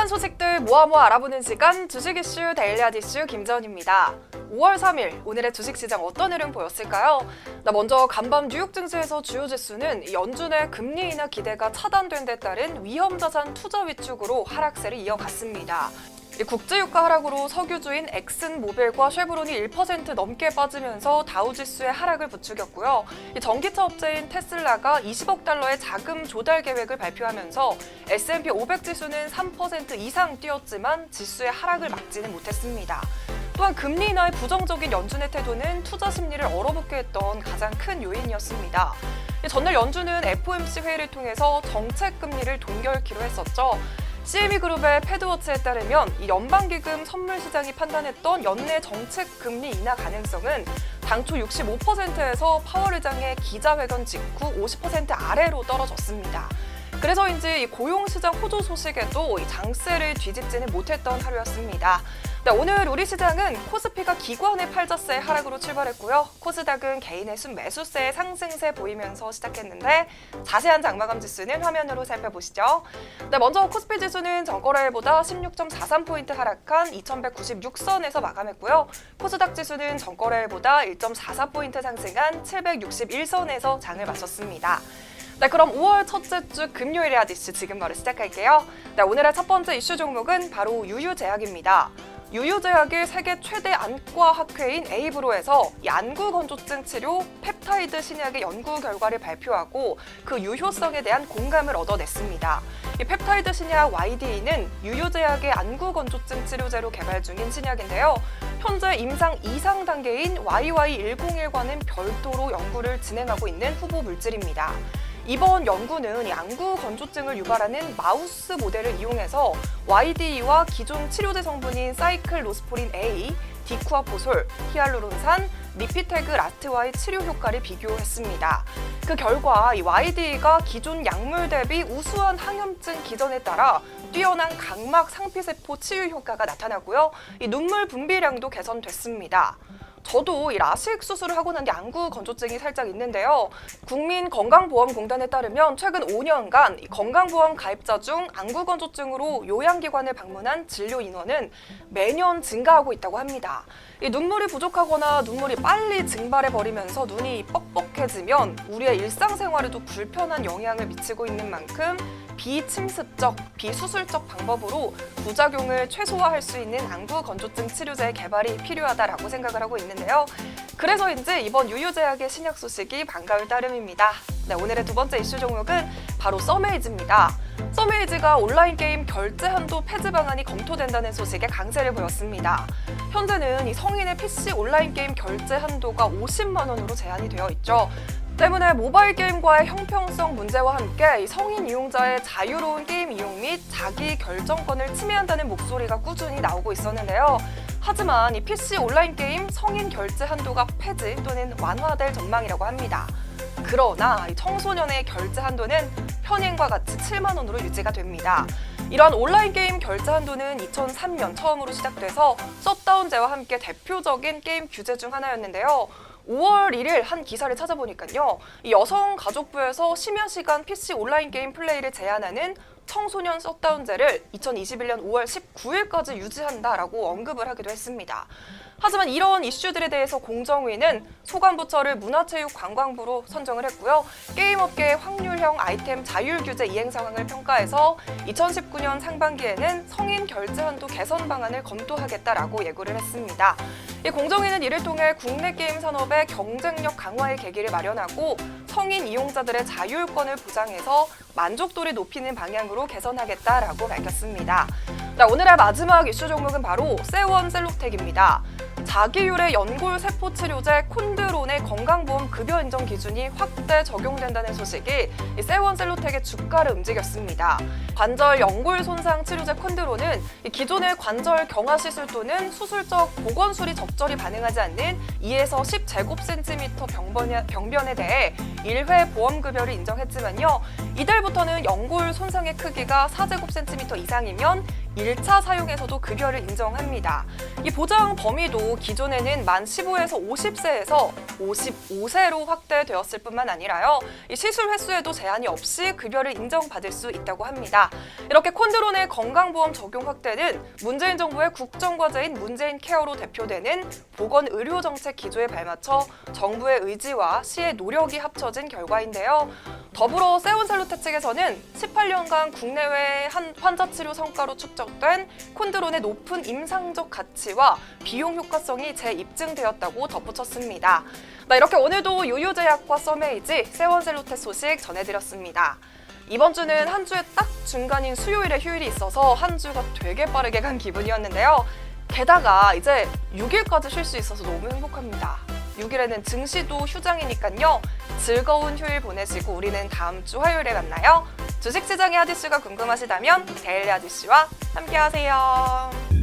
핫한 소식들 모아 알아보는 시간 주식 이슈 데일리 핫 이슈 김재원입니다. 5월 3일 오늘의 주식시장 어떤 흐름 보였을까요? 먼저 간밤 뉴욕 증시에서 주요 지수는 연준의 금리 인하 기대가 차단된 데 따른 위험자산 투자 위축으로 하락세를 이어갔습니다. 국제유가 하락으로 석유주인 엑슨모빌과 쉐브론이 1% 넘게 빠지면서 다우지수의 하락을 부추겼고요. 전기차 업체인 테슬라가 20억 달러의 자금 조달 계획을 발표하면서 S&P 500 지수는 3% 이상 뛰었지만 지수의 하락을 막지는 못했습니다. 또한 금리 인하의 부정적인 연준의 태도는 투자 심리를 얼어붙게 했던 가장 큰 요인이었습니다. 전날 연준은 FOMC 회의를 통해서 정책 금리를 동결키로 했었죠. CME그룹의 패드워치에 따르면 이 연방기금 선물시장이 판단했던 연내 정책 금리 인하 가능성은 당초 65%에서 파월 의장의 기자회견 직후 50% 아래로 떨어졌습니다. 그래서인지 이 고용시장 호조 소식에도 이 장세를 뒤집지는 못했던 하루였습니다. 오늘 우리 시장은 코스피가 기관의 팔자세 하락으로 출발했고요. 코스닥은 개인의 순매수세의 상승세 보이면서 시작했는데 자세한 장마감 지수는 화면으로 살펴보시죠. 먼저 코스피 지수는 전거래일보다 16.43포인트 하락한 2196선에서 마감했고요. 코스닥 지수는 전거래일보다 1.44포인트 상승한 761선에서 장을 마쳤습니다. 그럼 5월 첫째 주 금요일의 핫 이슈 지금 바로 시작할게요. 오늘의 첫 번째 이슈 종목은 바로 유유제약입니다. 유유제약이 세계 최대 안과 학회인 에이브로에서 안구 건조증 치료 펩타이드 신약의 연구 결과를 발표하고 그 유효성에 대한 공감을 얻어냈습니다. 이 펩타이드 신약 YDE는 유유제약의 안구 건조증 치료제로 개발 중인 신약인데요. 현재 임상 2상 단계인 YY101과는 별도로 연구를 진행하고 있는 후보 물질입니다. 이번 연구는 안구 건조증을 유발하는 마우스 모델을 이용해서 YDE와 기존 치료제 성분인 사이클로스포린 A, 디쿠아포솔, 히알루론산, 리피테그 라트와의 치료 효과를 비교했습니다. 그 결과 이 YDE가 기존 약물 대비 우수한 항염증 기전에 따라 뛰어난 각막 상피세포 치유 효과가 나타나고요. 이 눈물 분비량도 개선됐습니다. 저도 이 라식 수술을 하고 난 뒤 안구 건조증이 살짝 있는데요. 국민건강보험공단에 따르면 최근 5년간 건강보험 가입자 중 안구 건조증으로 요양기관을 방문한 진료 인원은 매년 증가하고 있다고 합니다. 이 눈물이 부족하거나 눈물이 빨리 증발해버리면서 눈이 뻑뻑해지면 우리의 일상생활에도 불편한 영향을 미치고 있는 만큼 비침습적, 비수술적 방법으로 부작용을 최소화할 수 있는 안구 건조증 치료제 개발이 필요하다라고 생각을 하고 있는데요. 그래서인지 이번 유유제약의 신약 소식이 반가울 따름입니다. 오늘의 두 번째 이슈 종목은 바로 써메이즈입니다. 써메이즈가 온라인 게임 결제 한도 폐지 방안이 검토된다는 소식에 강세를 보였습니다. 현재는 이 성인의 PC 온라인 게임 결제 한도가 50만 원으로 제한이 되어 있죠. 때문에 모바일 게임과의 형평성 문제와 함께 성인 이용자의 자유로운 게임 이용 및 자기 결정권을 침해한다는 목소리가 꾸준히 나오고 있었는데요. 하지만 이 PC 온라인 게임 성인 결제 한도가 폐지 또는 완화될 전망이라고 합니다. 그러나 청소년의 결제 한도는 현행과 같이 7만 원으로 유지가 됩니다. 이러한 온라인 게임 결제 한도는 2003년 처음으로 시작돼서 셧다운제와 함께 대표적인 게임 규제 중 하나였는데요. 5월 1일 한 기사를 찾아보니까요. 이 여성가족부에서 심야 시간 PC 온라인 게임 플레이를 제한하는 청소년 셧다운제를 2021년 5월 19일까지 유지한다라고 언급을 하기도 했습니다. 하지만 이런 이슈들에 대해서 공정위는 소관부처를 문화체육관광부로 선정을 했고요. 게임업계의 확률형 아이템 자율 규제 이행 상황을 평가해서 2019년 상반기에는 성인 결제 한도 개선 방안을 검토하겠다라고 예고를 했습니다. 이 공정위는 이를 통해 국내 게임 산업의 경쟁력 강화의 계기를 마련하고 성인 이용자들의 자율권을 보장해서 만족도를 높이는 방향으로 개선하겠다라고 밝혔습니다. 오늘의 마지막 이슈 종목은 바로 세원셀록텍입니다. 자기율의 연골 세포 치료제 콘드론의 건강보험 급여 인정 기준이 확대 적용된다는 소식이 세원셀록텍의 주가를 움직였습니다. 관절 연골 손상 치료제 콘드론은 기존의 관절 경화 시술 또는 수술적 보건술이 적절히 반응하지 않는 2에서 10제곱센티미터 병변에 대해 1회 보험급여를 인정했지만요. 이달부터는 연골 손상의 크기가 4제곱센티미터 이상이면 1차 사용에서도 급여를 인정합니다. 이 보장 범위도 또 기존에는 만 15에서 50세에서 55세로 확대되었을 뿐만 아니라요. 이 시술 횟수에도 제한이 없이 급여를 인정받을 수 있다고 합니다. 이렇게 콘드론의 건강보험 적용 확대는 문재인 정부의 국정과제인 문재인 케어로 대표되는 보건의료정책 기조에 발맞춰 정부의 의지와 시의 노력이 합쳐진 결과인데요. 더불어 세온셀루테 측에서는 18년간 국내외 환자 치료 성과로 축적된 콘드론의 높은 임상적 가치와 비용 효과성이 재입증되었다고 덧붙였습니다. 이렇게 오늘도 유유제약과 썸메이지 세온셀루테 소식 전해드렸습니다. 이번 주는 한 주의 딱 중간인 수요일에 휴일이 있어서 한 주가 되게 빠르게 간 기분이었는데요. 게다가 이제 6일까지 쉴 수 있어서 너무 행복합니다. 6일에는 증시도 휴장이니까요. 즐거운 휴일 보내시고 우리는 다음 주 화요일에 만나요. 주식시장의 핫이슈가 궁금하시다면 데일리 핫이슈와 함께하세요.